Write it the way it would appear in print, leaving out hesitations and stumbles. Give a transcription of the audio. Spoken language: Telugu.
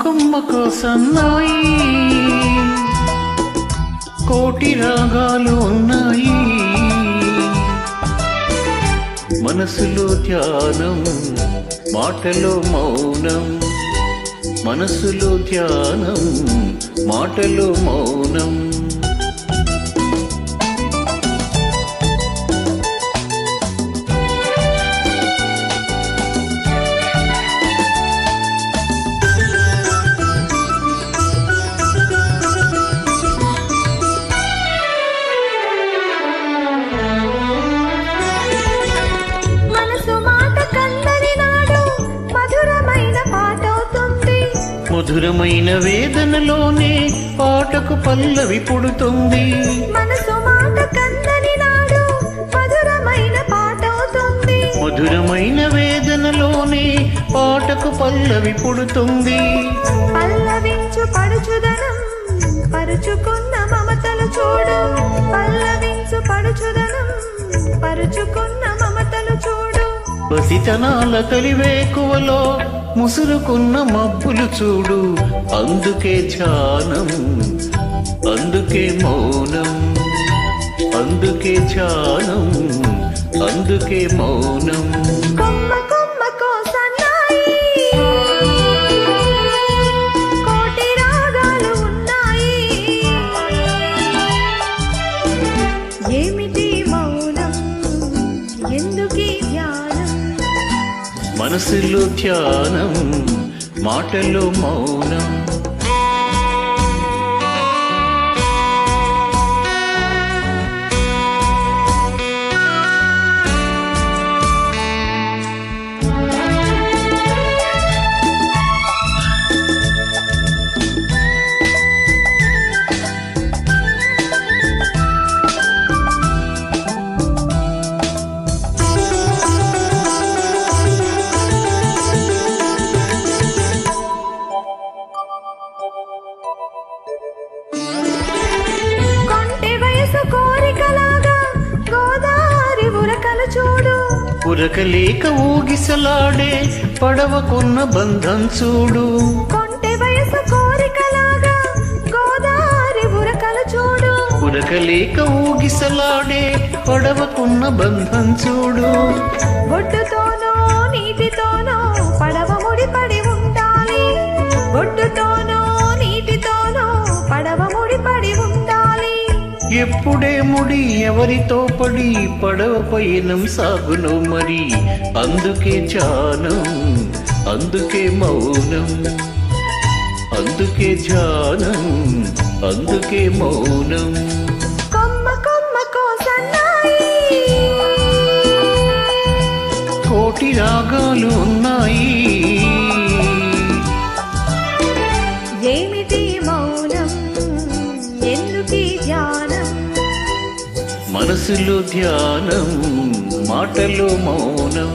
కొమ్మకు సన్నాయి కోటి రాగాలు ఉన్నాయి. మనసులో ధ్యానం మాటలో మౌనం, మనసులో ధ్యానం మాటలో మౌనం. మధురమైన వేదనలోనే పాటకు పల్లవి పుడుతుంది. మనసు మాట కందని నాడు మధురమైన పాట అవుతుంది. మధురమైన వేదనలోనే పాటకు పల్లవి పుడుతుంది. పల్లవించు పడుచుదనం పరుచుకున్న మమతలు చూడు. పల్లవించు పడుచుదనం పరుచుకున్న మమతలు చూడు. పసితనాల తొలివేకువలో ముసురుకున్న మబ్బులు చూడు. అందుకే ధ్యానం, అందుకే మౌనం, అందుకే ధ్యానం, అందుకే మౌనం. కొమ్మ కొమ్మకో సన్నాయి కోటి రాగాలు ఉన్నాయి. ఏమిటి మౌనం, ఎందుకీ ధ్యానం? మనసులో ధ్యానం మాటలో మౌనం. ఉరకలేక ఊగిసలాడే పడవకున్న బంధం చూడు. కొంటె వయసు కోరికలాగా గోదారి ఉరకలు చూడు. ఉరకలేక ఊగిసలాడే పడవకున్న బంధం చూడు. ఒడ్డుతోనో నీటితోనో పడవ ముడిపడి ఉండాలి. ఒడ్డుతోనో నీటితోనో పడవ ముడిపడి ఉండాలి. ఎప్పుడే ముడి ఎవరితో పడి పడవ పయనం సాగును మరి. అందుకే ధ్యానం, అందుకే మౌనం, అందుకే ధ్యానం, అందుకే మౌనం. కొమ్మ కొమ్మకో సన్నాయి కోటి రాగాలు ఉన్నాయి. ఏమిటి మౌనం, ఎందుకీ ధ్యానం? మనసులో ధ్యానం మాటలో మౌనం.